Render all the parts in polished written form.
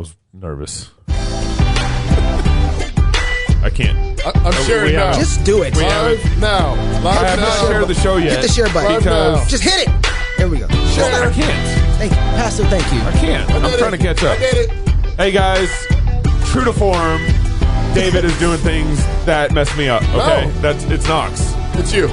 was nervous. I can't. I'm sharing now. Just do it. Live now. I have not shared the show yet. Hit the share button. Because just hit it. There we go. Share. I can't. Thank you. Pastor, thank you. I can't. I'm trying to catch up. I did it. Hey, guys. True to form, David is doing things that mess me up. Okay? No. It's Knox. It's you.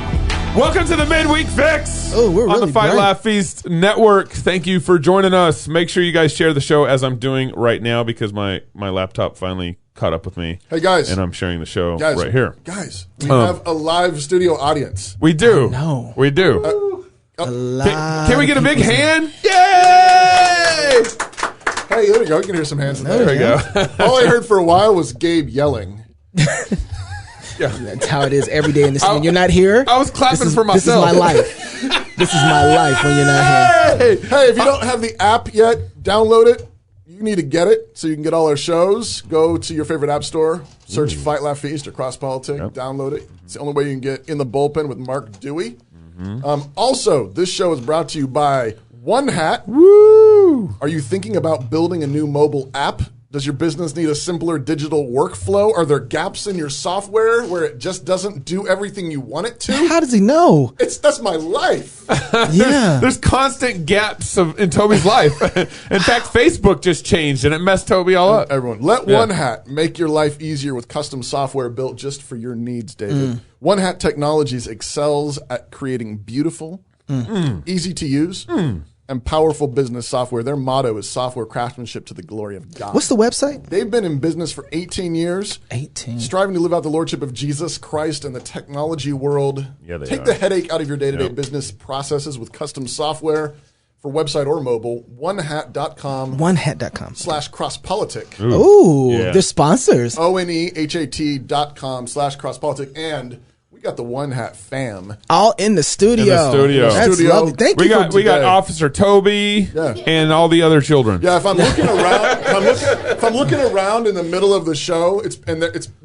Welcome to the Midweek Fix Oh, we're on really the Fight bright. Laugh Feast Network. Thank you for joining us. Make sure you guys share the show as I'm doing right now because my laptop finally caught up with me. Hey, guys. And I'm sharing the show Guys, right here. Guys, we have a live studio audience. We do. No. We do. Can we get a big hand? Yay! Hey, there we go. You can hear some hands in there. There we go. All I heard for a while was Gabe yelling. That's how it is every day in this. When you're not here, I was clapping for This is myself. my life. This is my life when you're not here. Hey, if you don't have the app yet, download it. You need to get it so you can get all our shows. Go to your favorite app store, search Fight Laugh Feast or Cross Politic, download it. It's the only way you can get In the Bullpen with Mark Dewey. Also, this show is brought to you by One Hat. Woo! Are you thinking about building a new mobile app? Does your business need a simpler digital workflow? Are there gaps in your software where it just doesn't do everything you want it to? How does he know? That's my life. Yeah. There's constant gaps in Toby's life. In fact, Facebook just changed and it messed Toby all up. Everyone, let One Hat make your life easier with custom software built just for your needs, David. One Hat Technologies excels at creating beautiful, easy to use, and powerful business software. Their motto is software craftsmanship to the glory of God. What's the website? They've been in business for 18 years. 18. Striving to live out the lordship of Jesus Christ in the technology world. Yeah, they Take are. the headache out of your day-to-day business processes with custom software for website or mobile. Onehat.com Onehat.com. /crosspolitic. Ooh, Yeah. they're sponsors. ONEHAT.com/crosspolitic. And we got the One Hat fam. All in the studio. In the studio. That's Studio. lovely. Thank We you got for we got today. Officer Toby Yeah. and all the other children. Yeah, if I'm looking around, if I'm looking around in the middle of the show, it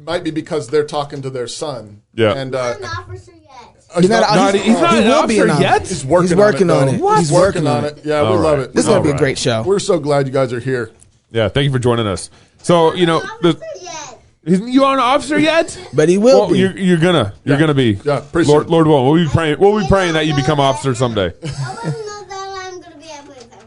might be because they're talking to their son. Yeah. And Not an officer yet. You're not, Not- he's not he an will be officer an yet? He's working, He's working on it. though. He's working on it. Yeah, we All love right. it. This is going to be a All great show. We're so glad you guys are here. Yeah, thank you for joining us. So, you know, Officer yet. you aren't an officer yet? But he will Well, be. you're gonna be. Yeah, pretty Lord, soon. Lord willing, we'll be praying that you become officer someday. I want to know that I'm going to be a police officer.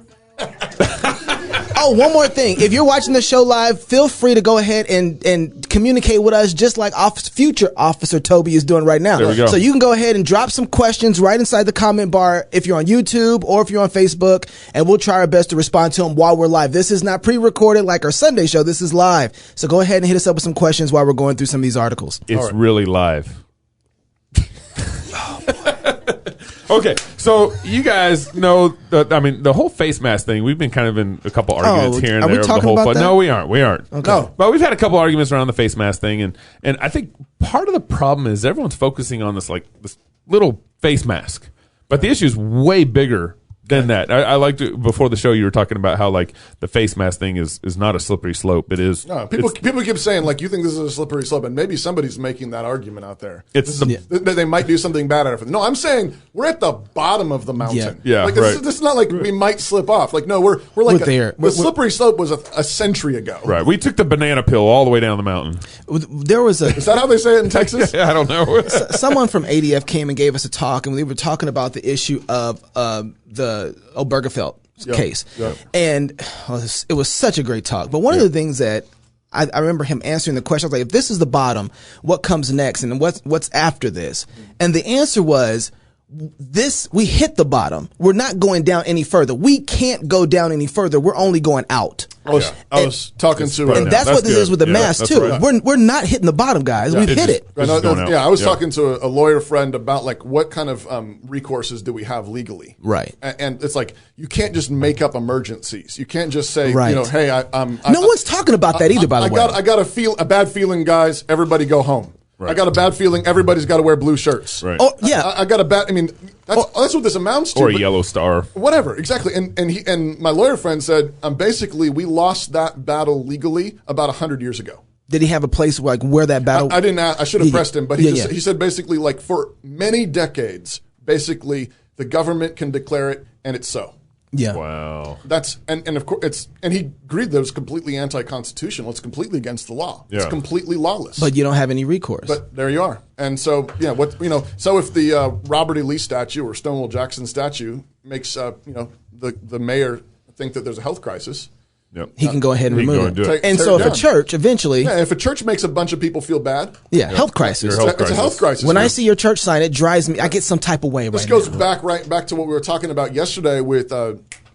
Oh, one more thing. If you're watching the show live, feel free to go ahead and communicate with us just like future Officer Toby is doing right now. There we go. So you can go ahead and drop some questions right inside the comment bar if you're on YouTube or if you're on Facebook, and we'll try our best to respond to them while we're live. This is not pre-recorded like our Sunday show. This is live. So go ahead and hit us up with some questions while we're going through some of these articles. It's really live. Okay, so you guys know the whole face mask thing. We've been kind of in a couple arguments here and are we there. talking the whole about that? No, we aren't. Okay. No. But we've had a couple arguments around the face mask thing, and I think part of the problem is everyone's focusing on this little face mask, but the issue is way bigger than that. I liked it before the show. You were talking about how like the face mask thing is not a slippery slope. It is. No, people keep saying like you think this is a slippery slope, and maybe somebody's making that argument out there. It's That they might do something bad out of it. No, I'm saying we're at the bottom of the mountain. Yeah, like right. this is not like we might slip off. Like no, we're like We're there. The slippery slope was a century ago. right. We took the banana pill all the way down the mountain. There was Is that how they say it in Texas? I don't know. someone from ADF came and gave us a talk, and we were talking about the issue of the Obergefell case. Yeah. And it was such a great talk. But one of the things that I remember him answering the question, I was like, if this is the bottom, what comes next? And what's after this? And the answer was, we hit the bottom. We're not going down any further. We can't go down any further. We're only going out. I was talking to And that's That's what this good. is with the Yeah, mask that's too. right. We're not hitting the bottom, guys. We've hit it. This is going out. I was Yeah. talking to a lawyer friend about like what kind of recourses do we have legally, Right. And it's like you can't just make up emergencies. You can't just say, Right. hey, No one's talking about that either, by the way. I got a bad feeling, guys. Everybody go home. Right. I got a bad feeling. Everybody's got to wear blue shirts. Right. Oh, yeah. I got a bad. I mean, that's what this amounts to. Or a but- yellow star. Whatever, exactly. And my lawyer friend said, basically, we lost that battle legally about 100 years ago. Did he have a place where that battle? I didn't. I should have pressed him, but Yeah, he said basically, like for many decades, basically the government can declare it, and it's so. Yeah. Wow. That's and of course he agreed that it's completely anti-constitutional. It's completely against the law. Yeah. It's completely lawless. But you don't have any recourse. But there you are. And so so if the Robert E. Lee statue or Stonewall Jackson statue makes the mayor think that there's a health crisis, Yep. he can go ahead and He can remove go and it. do it. And Tear so it if a down. church eventually, if a church makes a bunch of people feel bad, health crisis. Your health it's a health crisis. When I see your church sign, it drives me. I get some type of way this right goes now. back to what we were talking about yesterday with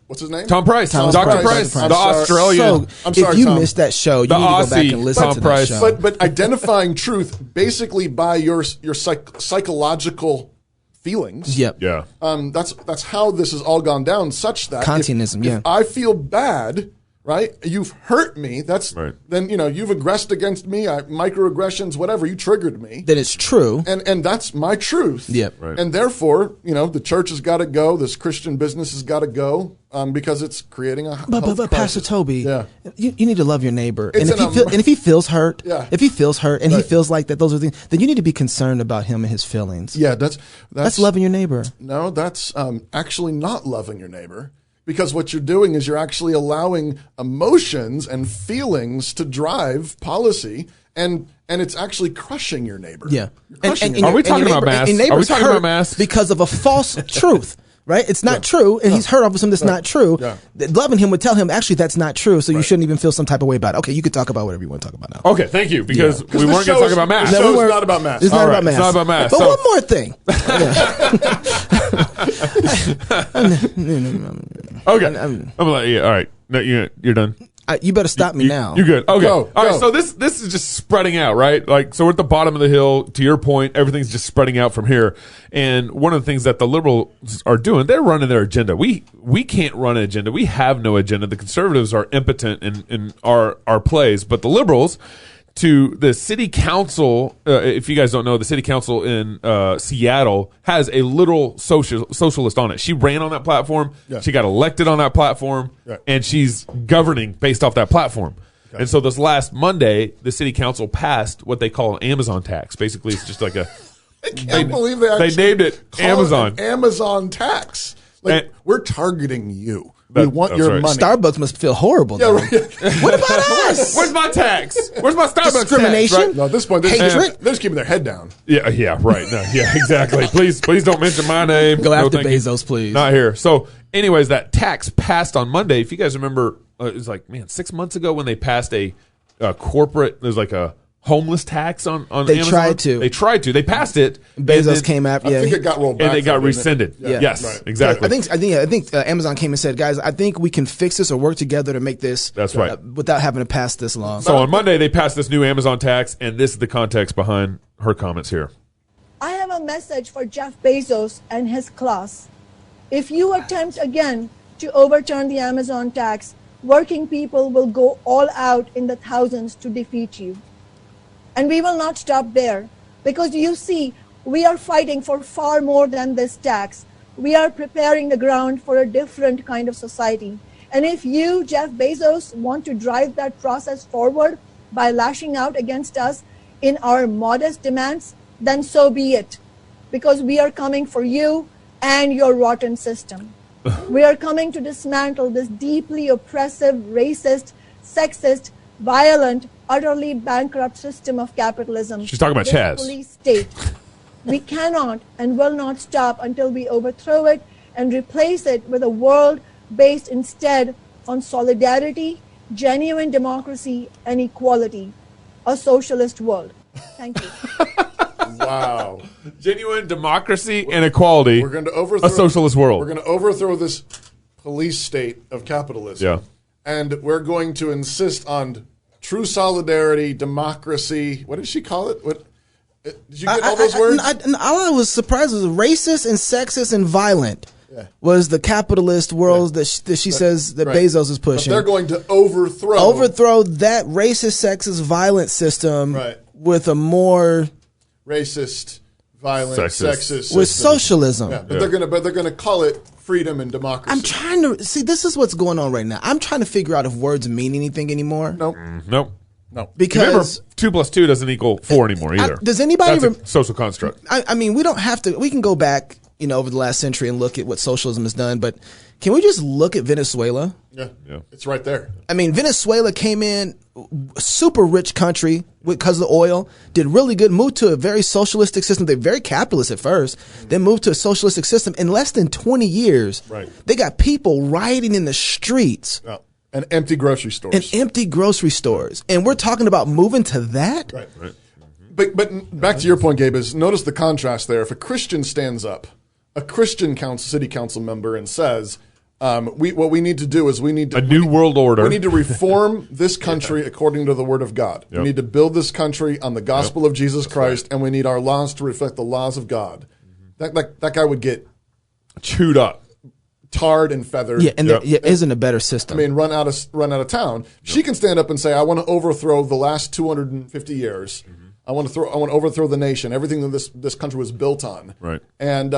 what's his name? Tom Price. Tom Dr. Price. Price. I'm The sorry. Australian. So I'm sorry, if you Tom. missed that show, you The need to go back Aussie and listen Tom to Price. that show. But identifying truth basically by your psychological feelings. Yep. Yeah. That's how this has all gone down. Such that Kantianism, if I feel bad, right? You've hurt me. That's Right. then you've aggressed against me. Microaggressions, whatever. You triggered me. That it's true. And that's my truth. Yep. Right. And therefore, the church has got to go. This Christian business has got to go because it's creating a But health Pastor crisis. Toby, Yeah. you need to love your neighbor. It's And if he feels hurt, Yeah. if he feels hurt and he Right. feels like that, those are things, then you need to be concerned about him and his feelings. Yeah, That's loving your neighbor. No, that's actually not loving your neighbor. Because what you're doing is you're actually allowing emotions and feelings to drive policy, and it's actually crushing your neighbor. Yeah. You're crushing your Are we neighbor. talking about mass? And Are we neighbor's talking hurt about mass? because of a false truth. Right? It's not true, and he's hurt off of something that's not true. Yeah. Loving him would tell him, actually, that's not true, so you shouldn't even feel some type of way about it. Okay, you can talk about whatever you want to talk about now. Okay, thank you. Because we this weren't going to show talk is- about mass. this No, show we is weren't. not about mass. It's not All about right, mass. it's not about mass. But So- one more thing. Okay. I'm like, yeah, all right. No, you're done. You better stop me now. You're good. Okay. Go, All right. go. So this is just spreading out, right? Like, so we're at the bottom of the hill. To your point, everything's just spreading out from here. And one of the things that the liberals are doing, they're running their agenda. We can't run an agenda. We have no agenda. The conservatives are impotent in our plays, but the liberals, to the city council, if you guys don't know, the city council in Seattle has a literal socialist on it. She ran on that platform. Yeah. She got elected on that platform, Right. and she's governing based off that platform. Okay. And so this last Monday, the city council passed what they call an Amazon tax. Basically, it's just like a I can't believe they actually named it call Amazon. an Amazon tax. Like, And- we're targeting you. We want that's your right. money. Starbucks must feel horrible. Yeah, though. right. What about us? Where's my tax? Where's my Starbucks Discrimination? tax? Right? No, at this point, they're just keeping their head down. Yeah, right. No, yeah, exactly. Please don't mention my name. Go after thank you. Bezos, please. Not here. So, anyways, that tax passed on Monday. If you guys remember, it was like 6 months ago when they passed a corporate. There's like a homeless tax on They Amazon. tried to. They tried to. They passed it. Bezos and then- came after. I Yeah, think it got rolled back. and they got though, didn't it? rescinded. Yeah. Yes, Right. exactly. I think Amazon came and said, guys, I think we can fix this or work together to make this. That's right. Without having to pass this law. So on Monday they passed this new Amazon tax, and this is the context behind her comments here. I have a message for Jeff Bezos and his class. If you attempt again to overturn the Amazon tax, working people will go all out in the thousands to defeat you. And we will not stop there, because you see, we are fighting for far more than this tax. We are preparing the ground for a different kind of society. And if you, Jeff Bezos, want to drive that process forward by lashing out against us in our modest demands, then so be it, because we are coming for you and your rotten system. We are coming to dismantle this deeply oppressive, racist, sexist, violent, utterly bankrupt system of capitalism. She's talking about This Chaz. police state. We cannot and will not stop until we overthrow it and replace it with a world based instead on solidarity, genuine democracy, and equality. A socialist world. Thank you. Wow. Genuine democracy and equality. We're going to overthrow a socialist world. We're going to overthrow this police state of capitalism. Yeah. And we're going to insist on true solidarity, democracy. What did she call it? What did you get all those words? All I was surprised was racist and sexist and violent. Yeah. Was the capitalist world that she says that Right. Bezos is But pushing. they're going to overthrow that racist, sexist, violent system Right. with a more racist, violent, Sexist. sexist with system. socialism. Yeah, but they're gonna call it freedom and democracy. I'm trying to see. This is what's going on right now. I'm trying to figure out if words mean anything anymore. Nope. Nope. No. Because Remember, 2 + 2 doesn't equal 4 anymore either. does anybody That's a social construct. I mean, we don't have to. We can go back over the last century and look at what socialism has done, but can we just look at Venezuela? Yeah. It's right there. I mean, Venezuela came in, super rich country because of the oil, did really good, moved to a very socialistic system. They're very capitalist at first, then moved to a socialistic system. In less than 20 years, they got people rioting in the streets. Yeah. And empty grocery stores. And we're talking about moving to that? Right. But back to your point, Gabe, is notice the contrast there. If a Christian stands up, a Christian city council member, and says, what we need to do is we need to... A new world order. We need to reform this country according to the Word of God. Yep. We need to build this country on the gospel of Jesus Christ, and we need our laws to reflect the laws of God. That guy would get... chewed up. Tarred and feathered. Yeah, and there isn't a better system. I mean, run out of town. She can stand up and say, "I want to overthrow the last 250 years. I want to overthrow the nation, everything that this country was built on." Right. And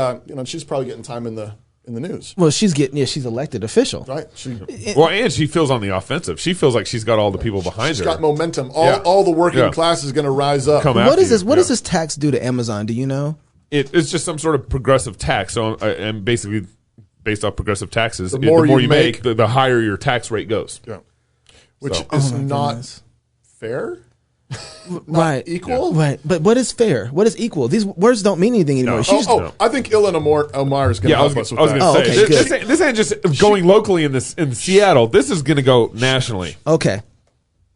she's probably getting time in the news. Well, she's elected official. Right. And she feels on the offensive. She feels like she's got all the people behind her. She's got momentum. All the working class is going to rise up. What is this? What does this tax do to Amazon? Do you know? It's just some sort of progressive tax. So, and basically, based off progressive taxes, the more you make, the higher your tax rate goes. Yeah. Which is not fair. Right. Equal? Yeah. Right. But what is fair? What is equal? These words don't mean anything anymore. No. I think Ilhan Omar is going to help us with that. I was going to say, this ain't just going locally in Seattle. This is going to go nationally. Okay.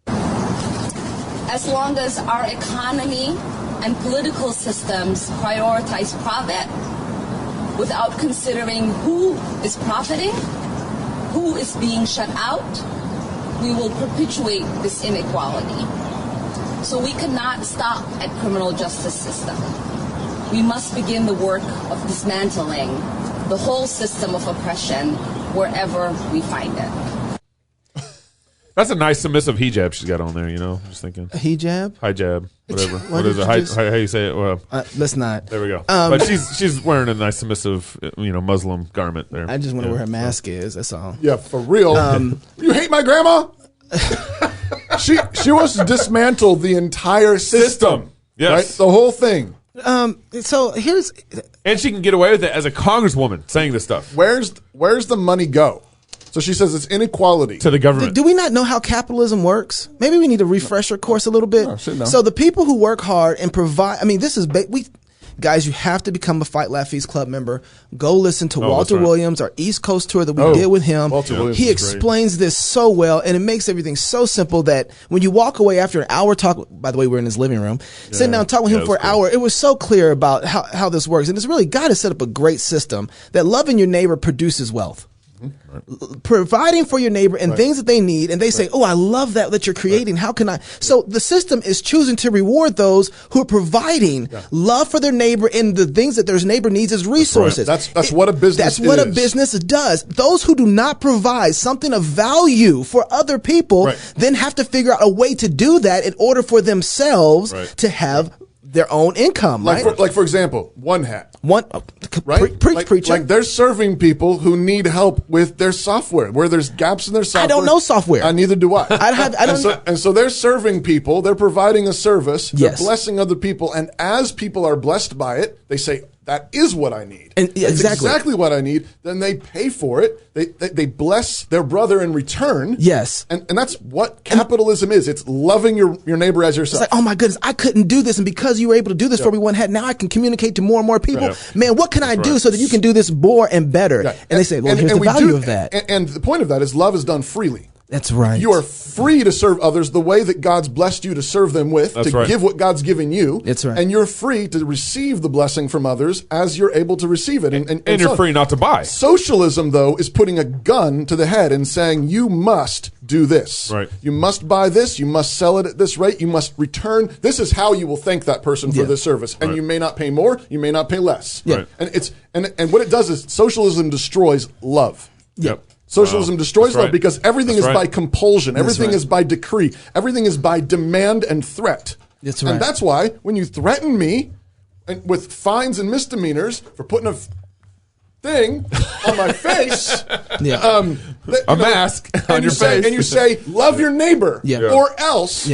As long as our economy and political systems prioritize profit without considering who is profiting, who is being shut out, we will perpetuate this inequality. So we cannot stop at criminal justice system. We must begin the work of dismantling the whole system of oppression wherever we find it. That's a nice submissive hijab she's got on there, just thinking. A hijab? Hijab, whatever. What is it? How you say it? Well, let's not. There we go. But she's wearing a nice submissive, Muslim garment there. I just wonder where her mask is. That's all. Yeah, for real. You hate my grandma? She wants to dismantle the entire system. Yes. Right? The whole thing. So here's... And she can get away with it as a congresswoman saying this stuff. Where's the money go? So she says it's inequality. To the government. Do we not know how capitalism works? Maybe we need to refresh our course a little bit. No, so the people who work hard and provide... I mean, this is... Guys, you have to become a Fight Laugh Feast Club member. Go listen to Walter Williams, our East Coast tour that we did with him. He explains this so well, and it makes everything so simple that when you walk away after an hour talk, by the way, we're in his living room, sitting down talking with him for an hour, it was so clear about how this works. And it's really God has set up a great system that loving your neighbor produces wealth. Right. Providing for your neighbor and things that they need, and they say, "Oh, I love that you're creating. How can I?" So the system is choosing to reward those who are providing love for their neighbor and the things that their neighbor needs as resources. That's what a business. That's what a business does. Those who do not provide something of value for other people then have to figure out a way to do that in order for themselves to have their own income, like for example, One Hat. Preacher. Like they're serving people who need help with their software, where there's gaps in their software. I don't know software. Neither do I. And so they're serving people. They're providing a service. They're blessing other people, and as people are blessed by it, they say, "That is what I need." And exactly what I need. Then they pay for it. They bless their brother in return. Yes. And that's what capitalism is. It's loving your neighbor as yourself. It's like, oh my goodness, I couldn't do this, and because you were able to do this for me, One Hat, now I can communicate to more and more people. Man, what can I do so that you can do this more and better? And they say, well, here's the value of that. And the point of that is love is done freely. That's right. You are free to serve others the way that God's blessed you to serve them with, give what God's given you. That's right. And you're free to receive the blessing from others as you're able to receive it. And you're free not to buy. Socialism, though, is putting a gun to the head and saying, you must do this. Right. You must buy this. You must sell it at this rate. You must return. This is how you will thank that person for this service. And you may not pay more. You may not pay less. Yeah. And what it does is socialism destroys love. Yep. Socialism destroys love because everything is by compulsion. Everything is by decree. Everything is by demand and threat. That's right. And that's why when you threaten me with fines and misdemeanors for putting a thing on my face, a mask on your face, and you say, love your neighbor, or else,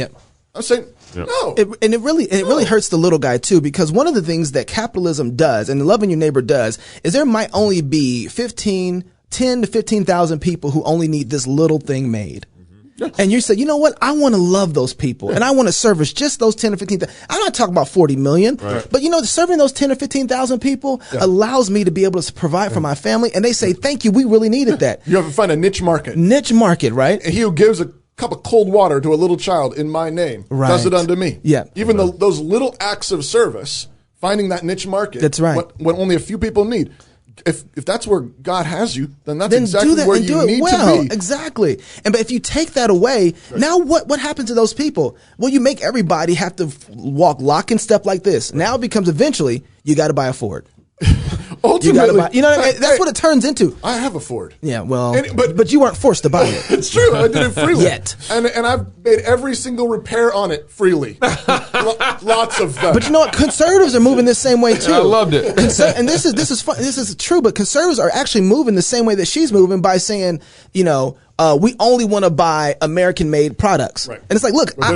I'm saying, No. And it really hurts the little guy too, because one of the things that capitalism does and loving your neighbor does is there might only be 10 to 15,000 people who only need this little thing made. And you say, you know what? I want to love those people, and I want to service just those 10 or 15,000. I'm not talking about 40 million, but serving those 10 or 15,000 people allows me to be able to provide for my family. And they say, thank you. We really needed that. You have to find a niche market. Niche market, right? And he who gives a cup of cold water to a little child in my name does it unto me. Yeah. Even those little acts of service, finding that niche market. That's right. When only a few people need. If that's where God has you, then that's then exactly do that where and you do it need well. to be. Exactly. But if you take that away, now what happens to those people? Well, you make everybody have to walk lock and step like this. Now it becomes eventually you got to buy a Ford. Ultimately, what I mean? That's what it turns into. I have a Ford. Yeah, well, but you weren't forced to buy it. It's true. I did it freely. Yet. And I've made every single repair on it freely. Lots of them. But you know what? Conservatives are moving the same way too. I loved it. And this is fun. This is true. But conservatives are actually moving the same way that she's moving by saying, we only want to buy American-made products. Right. And it's like, look, but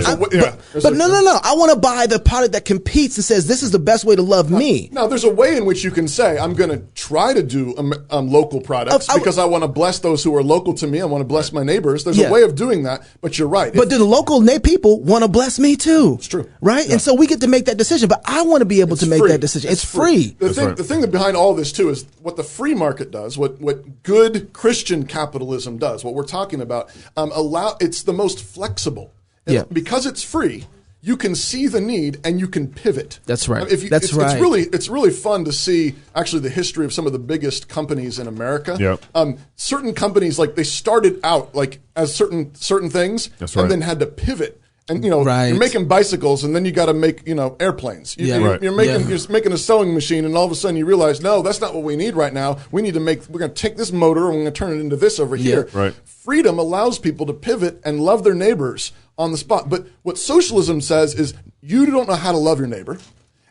no. I want to buy the product that competes and says this is the best way to love me. Now, there's a way in which you can say, I'm going to try to do local products because I want to bless those who are local to me. I want to bless my neighbors. There's a way of doing that, but you're right. But do the local people want to bless me too? It's true. Right? Yeah. And so we get to make that decision, but I want to be able to make that decision. It's free. The thing that behind all this too is what the free market does, what good Christian capitalism does, what we're talking about. It's the most flexible. And because it's free, you can see the need and you can pivot. That's right. It's really fun to see actually the history of some of the biggest companies in America. Yep. Certain companies, like they started out like as certain things, and then had to pivot. And you're making bicycles, and then you got to make airplanes. You're making a sewing machine, and all of a sudden you realize, no, that's not what we need right now. We're going to take this motor and we're going to turn it into this over here. Right. Freedom allows people to pivot and love their neighbors on the spot. But what socialism says is you don't know how to love your neighbor,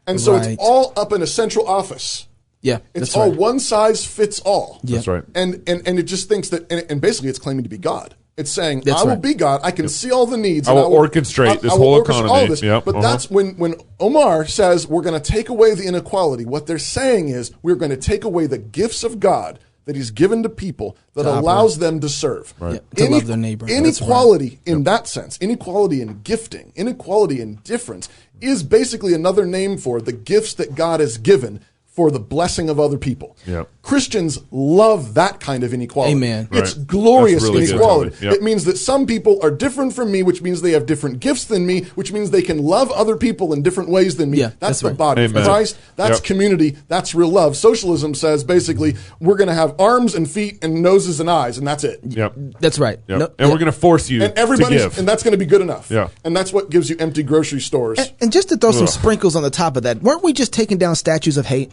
and so it's all up in a central office. Yeah, it's all one size fits all. Yeah. That's right. And it just thinks that, and basically it's claiming to be God. It's saying, I will be God. I can see all the needs. I will orchestrate this whole economy. All this. Yep. But that's when Omar says we're going to take away the inequality. What they're saying is we're going to take away the gifts of God that he's given to people that allows them to serve. Right. To love their neighbor. Inequality in that sense, inequality in gifting, inequality in difference is basically another name for the gifts that God has given for the blessing of other people. Yep. Christians love that kind of inequality. Amen. It's glorious really inequality. Yep. It means that some people are different from me, which means they have different gifts than me, which means they can love other people in different ways than me. Yeah, that's the body of Amen. Christ. That's community. That's real love. Socialism says basically we're going to have arms and feet and noses and eyes, and that's it. Yep. That's right. Yep. And we're going to force you and everybody's, to give. and that's going to be good enough. Yeah. And that's what gives you empty grocery stores. And just to throw some sprinkles on the top of that, weren't we just taking down statues of hate?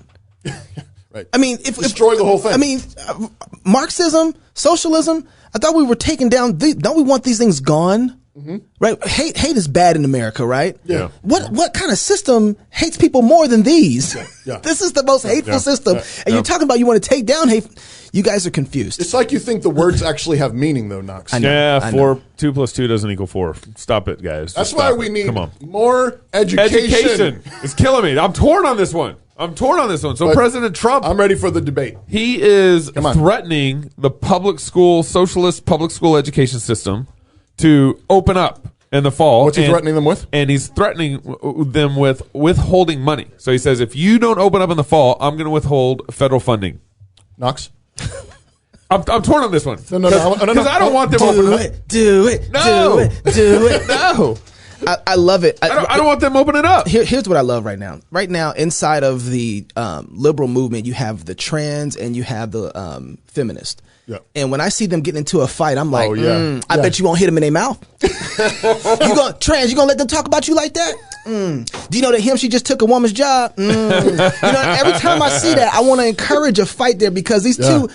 Right. I mean, destroy the whole thing. I mean, Marxism, socialism. I thought we were taking down. Don't we want these things gone? Mm-hmm. Right? Hate is bad in America, right? Yeah. What kind of system hates people more than these? Yeah. This is the most hateful system, and you're talking about you want to take down hate. You guys are confused. It's like you think the words actually have meaning, though, Knox. I know. 2 + 2 doesn't equal 4. Stop it, guys. That's Just why stop we it. need Come on. more education. It's killing me. I'm torn on this one. So But President Trump, I'm ready for the debate. he is on. threatening the socialist public school education system to open up in the fall. What's he threatening them with? And he's threatening them with withholding money. So he says, if you don't open up in the fall, I'm going to withhold federal funding. Knox? I'm torn on this one. No. Because I don't want them opening up. Do it. No. Do it. No. I love it. I don't want them opening up. Here's what I love right now. Right now, inside of the liberal movement, you have the trans and you have the feminist. Yeah. And when I see them getting into a fight, I'm like, I Yeah. bet you won't hit them in their mouth. You gonna let them talk about you like that? Do you know that she just took a woman's job? Every time I see that, I want to encourage a fight there because these two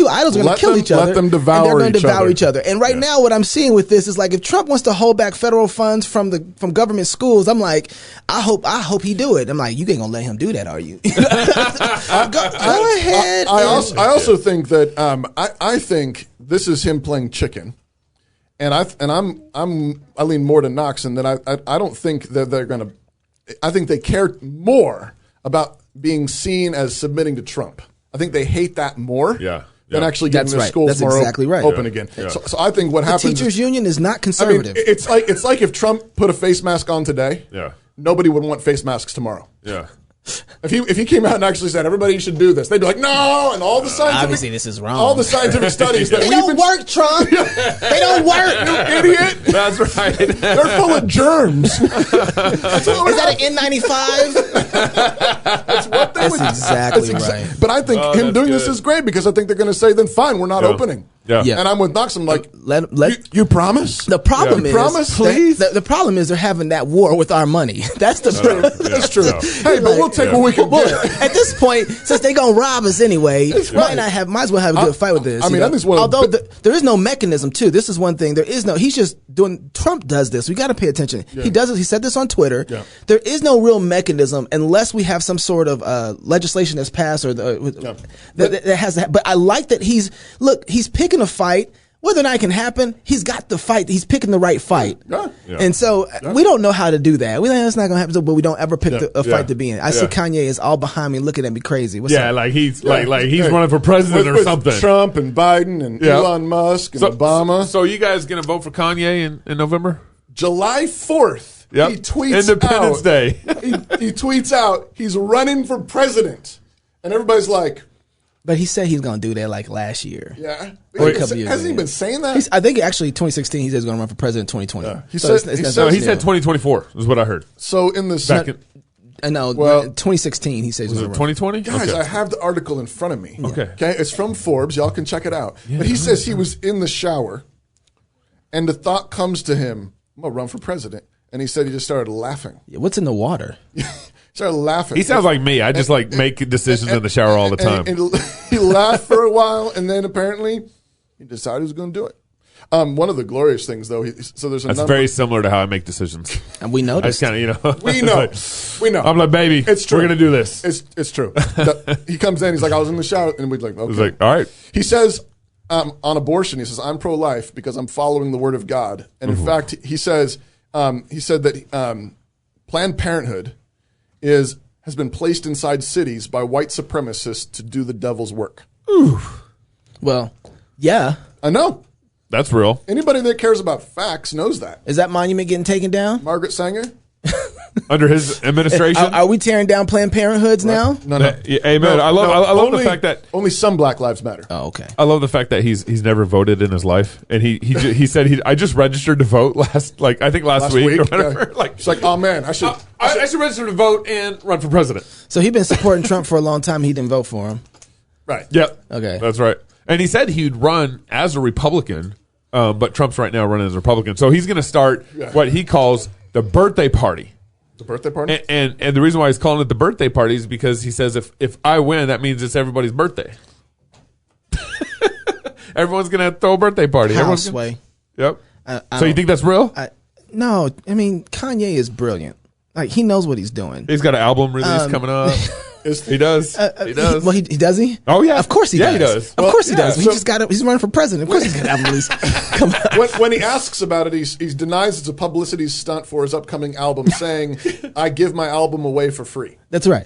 idols are going to kill each other. Let them devour and they're going to each devour other. each other. And right now, what I'm seeing with this is like if Trump wants to hold back federal funds from government schools, I'm like, I hope he do it. I'm like, you ain't gonna let him do that, are you? Go ahead. I also think that I think this is him playing chicken. And I lean more to Knox in that I don't think that they're going to. I think they care more about being seen as submitting to Trump. I think they hate that more. Yeah. Than actually getting That's their right. schools That's more exactly right. open again. Yeah. So I think what The happens. teachers' union is not I mean, conservative. it's like if Trump put a face mask on today. Yeah. Nobody would want face masks tomorrow. Yeah. If he came out and actually said everybody should do this, they'd be like, no, and all the scientific Obviously, this is wrong. all the scientific studies that they we've don't been work, Trump. They don't work. you idiot. That's right. They're full of germs. That's what Is that an N95? That's what they That's would. exactly right. But I think him that's doing this good. is great because I think they're going to say, then fine, we're not opening. Yeah. Yeah. And I'm with Knox. I'm like, Let you promise? The problem You is, promise? please. The problem is they're having that war with our money. That's the That's true. Yeah. Hey, but we'll take what we can Well, get. at this point, since they're gonna rob us anyway, might as well have a good fight with this. I mean, you know? I think it's one of the although there is no mechanism too. This is one thing. There is no. He's just doing. Trump does this. We got to pay attention. He does it. He said this on Twitter. Yeah. There is no real mechanism unless we have some sort of legislation that's passed or that has. But I like that he's picking a fight. Whether or not it can happen, he's got the fight. He's picking the right fight. Yeah. Yeah. And so we don't know how to do that. We think it's not going to happen, but we don't ever pick a fight to be in. I see Kanye is all behind me looking at me crazy. What's up? Like he's like he's running for president or with something. Trump and Biden and Elon Musk and Obama. So you guys gonna vote for Kanye in November? July 4th, Yep. he tweets Independence out, Day. he tweets out he's running for president. And everybody's like, But he said he's going to do that like last year. yeah. Or a couple years Hasn't he ago. been saying that? I think actually 2016 he said he's going to run for president in 2020. He So said- it's he not said- No, he new. said 2024 is what I heard. So in the Back in, I know. Well- 2016 he says was he's it going to run. 2020? Guys, Okay. I have the article in front of me. Okay. It's from Forbes. Y'all can check it out. But he says he was in the shower, and the thought comes to him, I'm going to run for president. And he said he just started laughing. Yeah, what's in the water? Started laughing. He sounds like me. I just make decisions in the shower all the time. And he laughed for a while, and then apparently he decided he was going to do it. One of the glorious things, though, so there's a That's number. very similar to how I make decisions. And we I noticed. just kind of, We know. We know. I'm like, baby, It's true. we're going to do this. It's true. He comes in, he's like, I was in the shower, and we're like, okay. It's like, all right. He says on abortion, he says, I'm pro-life because I'm following the word of God. And in fact, he said that Planned Parenthood has been placed inside cities by white supremacists to do the devil's work. Well, yeah. I know. That's real. Anybody that cares about facts knows that. Is that monument getting taken down? Margaret Sanger? Under his administration. Are we tearing down Planned Parenthoods now? No, no. Amen. No, I love only, the fact that only some Black Lives Matter. Oh, okay. I love the fact that he's never voted in his life, and he said I just registered to vote last week or whatever. yeah. Like it's like, oh man, I should. I should register to vote and run for president. So he's been supporting Trump for a long time. He didn't vote for him. Right. Yep. Okay. That's right. And he said he'd run as a Republican, but Trump's right now running as a Republican. So he's going to start what he calls the birthday party. The birthday party? And the reason why he's calling it the birthday party is because he says if I win, that means it's everybody's birthday. Everyone's going to have to throw a birthday party. Everyone's gonna- Houseway. Yep. I So you think that's real? No, I mean, Kanye is brilliant. Like, he knows what he's doing. He's got an album release coming up. He does. He does. Well, he does he? Oh, yeah. Of course he Yeah, does. he does. Of course he yeah, does. He so- just got. He's running for president. Of course he's got an album release. Come on. When he asks about it, he denies it's a publicity stunt for his upcoming album, saying, I give my album away for free. That's right.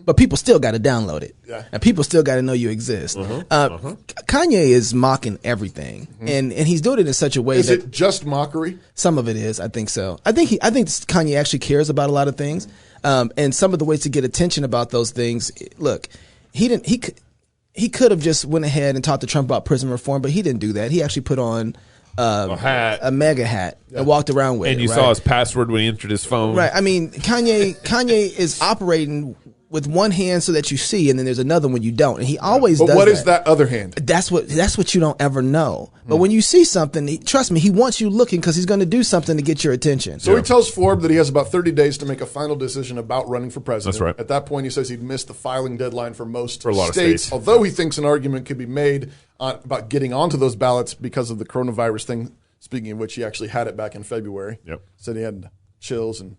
But people still got to download it, Yeah. and people still got to know you exist. Kanye is mocking everything, and he's doing it in such a way Is that it just mockery? some of it is. I think so. I think Kanye actually cares about a lot of things, and some of the ways to get attention about those things. Look, he didn't. He could have just went ahead and talked to Trump about prison reform, but he didn't do that. He actually put on A hat. a mega hat, and walked around with it. And you right? saw his password when he entered his phone. Right. I mean, Kanye is operating with one hand so that you see, and then there's another one you don't, and he always But does what that. is that other hand? That's what you don't ever know. But when you see something, trust me, he wants you looking because he's going to do something to get your attention. So he tells Forbes that he has about 30 days to make a final decision about running for president. That's right. At that point, he says he'd missed the filing deadline for most a lot of states, states. although he thinks an argument could be made about getting onto those ballots because of the coronavirus thing, speaking of which he actually had it back in February. Yep. Said he had chills and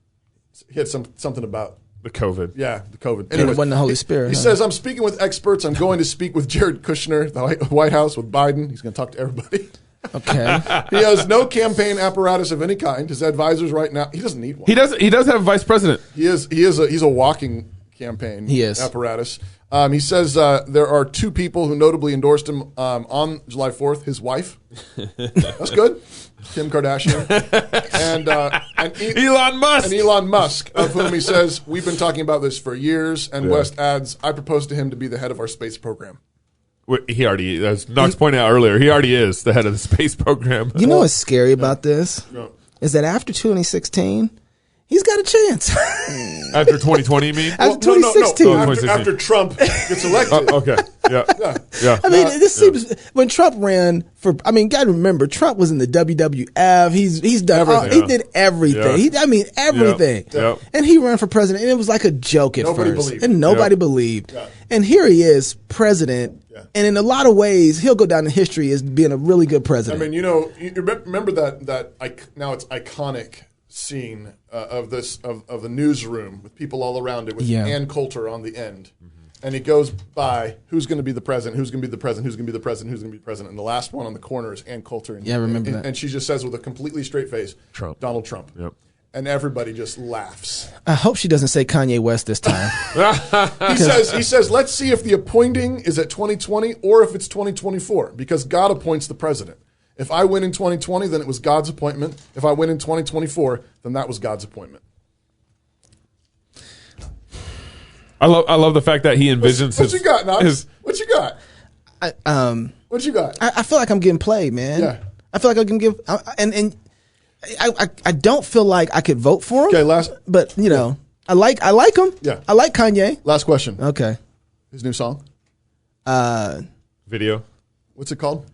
he had something about The COVID. the COVID. And it wasn't the Holy Spirit. He says, I'm speaking with experts. I'm going to speak with Jared Kushner, the White House, with Biden. He's going to talk to everybody. Okay. He has no campaign apparatus of any kind. His advisors right now, he doesn't need one. He does have a vice president. He's a walking campaign apparatus. He says there are two people who notably endorsed him on July 4th. His wife. That's good. Kim Kardashian. and Elon Musk. And Elon Musk, of whom he says, we've been talking about this for years. And West adds, I proposed to him to be the head of our space program. He already, as Knox pointed out earlier, he already is the head of the space program. You know what's scary about this? Is that after 2016, he's got a chance. After 2020, you mean? After 2016. After Trump gets elected. Okay. Yeah. I mean, this seems when Trump ran for. I mean, got to remember, Trump was in the WWF. He's done everything. He did everything. Yeah. Everything. Yeah. And he ran for president, and it was like a joke at Nobody first, believed. and nobody believed. Yeah. And here he is, president. Yeah. And in a lot of ways, he'll go down in history as being a really good president. I mean, you remember that now it's iconic scene of the newsroom with people all around it with Ann Coulter on the end. And he goes by, who's going to be the president, who's going to be the president, who's going to be the president, who's going to be the president. And the last one on the corner is Ann Coulter. And, I remember that. And she just says with a completely straight face, Donald Trump. Yep. And everybody just laughs. I hope she doesn't say Kanye West this time. He says, let's see if the appointing is at 2020 or if it's 2024, because God appoints the president. If I win in 2020, then it was God's appointment. If I win in 2024, then that was God's appointment. I love the fact that he envisions what you got, Knox? What you got? What you got? I feel like I'm getting played, man. Yeah. I feel like I can give, and I don't feel like I could vote for him. Okay, but you know, I like him. Yeah. I like Kanye. Last question. Okay. His new song. Video. What's it called?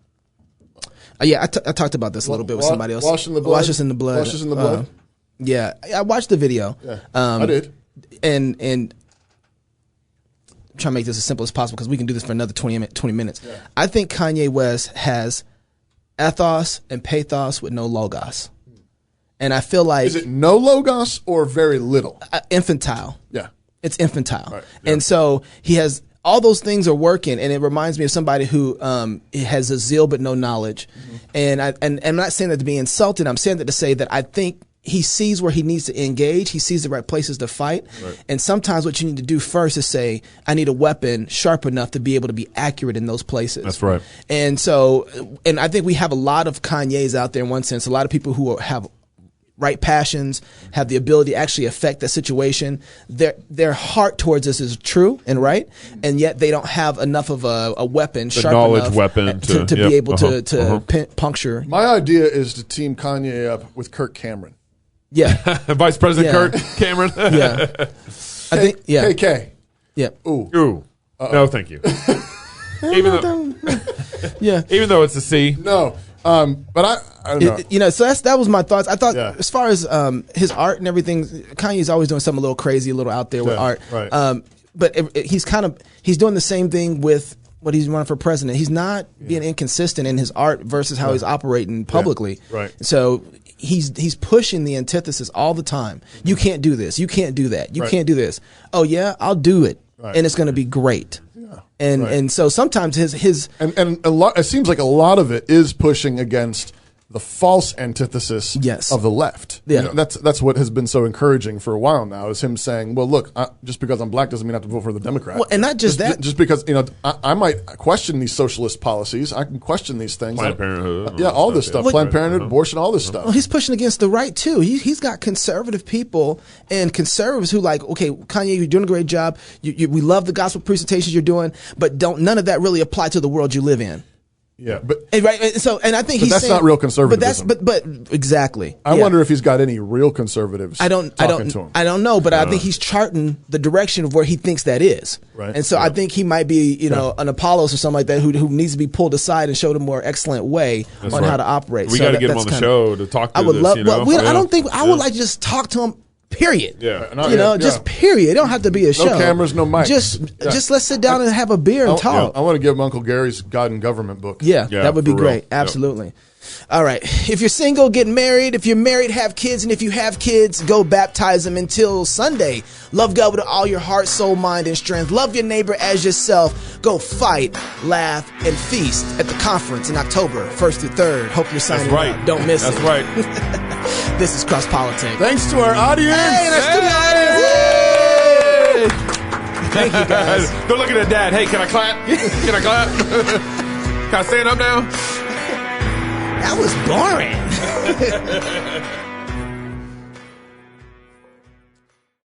Yeah, I talked about this a little bit with somebody else. Wash in the blood. Wash us in the blood. Wash us in the blood. Yeah, I watched the video. Yeah, I did. And I'm trying to make this as simple as possible because we can do this for another 20 minutes. Yeah. I think Kanye West has ethos and pathos with no logos. And I feel like... Is it no logos or very little? Infantile. Yeah. It's infantile. Right. Yeah. And so he has... All those things are working, and it reminds me of somebody who has a zeal but no knowledge. Mm-hmm. And I'm not saying that to be insulted. I'm saying that to say that I think he sees where he needs to engage. He sees the right places to fight. Right. And sometimes what you need to do first is say, I need a weapon sharp enough to be able to be accurate in those places. That's right. And so, and I think we have a lot of Kanyes out there in one sense, a lot of people who have right passions, have the ability to actually affect the situation. Their heart towards us is true and right, and yet they don't have enough of a weapon, sharp enough weapon to be able to puncture. My idea is to team Kanye up with Kirk Cameron. Yeah. Vice President Kirk Cameron. Yeah. I think, yeah. KK. Yeah. Ooh. No, thank you. Even though it's a C. No. But I don't know. So that was my thoughts. I thought as far as his art and everything, Kanye's always doing something a little crazy, a little out there with art. Right. But he's doing the same thing with what he's running for president. He's not being inconsistent in his art versus how he's operating publicly. Yeah. Right. So he's pushing the antithesis all the time. You can't do this. You can't do that. You can't do this. Oh yeah, I'll do it, and it's going to be great. Yeah. And so sometimes his and a lot. It seems like a lot of it is pushing against the false antithesis of the left. Yeah. That's what has been so encouraging for a while now, is him saying, well, look, just because I'm black doesn't mean I have to vote for the Democrat. Well, and not just that. Just because, I might question these socialist policies. I can question these things. Planned Parenthood. All this stuff. Planned Parenthood, abortion, all this stuff. Well, he's pushing against the right, too. He's got conservative people and conservatives who okay, Kanye, you're doing a great job. We love the gospel presentations you're doing, but none of that really apply to the world you live in. Yeah, but I think he's that's saying, not real conservatism. But exactly. I wonder if he's got any real conservatives. I don't know, but I think he's charting the direction of where he thinks that is. Right. And so I think he might be, an Apollos or something like that who needs to be pulled aside and showed a more excellent way on how to operate. We got to get him on the show to talk to I would this, love. I don't think I would like to just talk to him. Period. Yeah. Just period. It don't have to be a show. No cameras, no mics. Just let's sit down and have a beer and talk. I want to give him Uncle Gary's God and Government book. Yeah, that would be great. Absolutely. All right. If you're single, get married. If you're married, have kids. And if you have kids, go baptize them until Sunday. Love God with all your heart, soul, mind, and strength. Love your neighbor as yourself. Go fight, laugh, and feast at the conference in October 1st through 3rd. Hope you're signing up. Don't miss it. That's right. This is Cross Politics. Thanks to our audience. Hey, and our studio audience. Thank you, guys. Go look at Dad. Hey, can I clap? Can I clap? Can I stand up now? That was boring.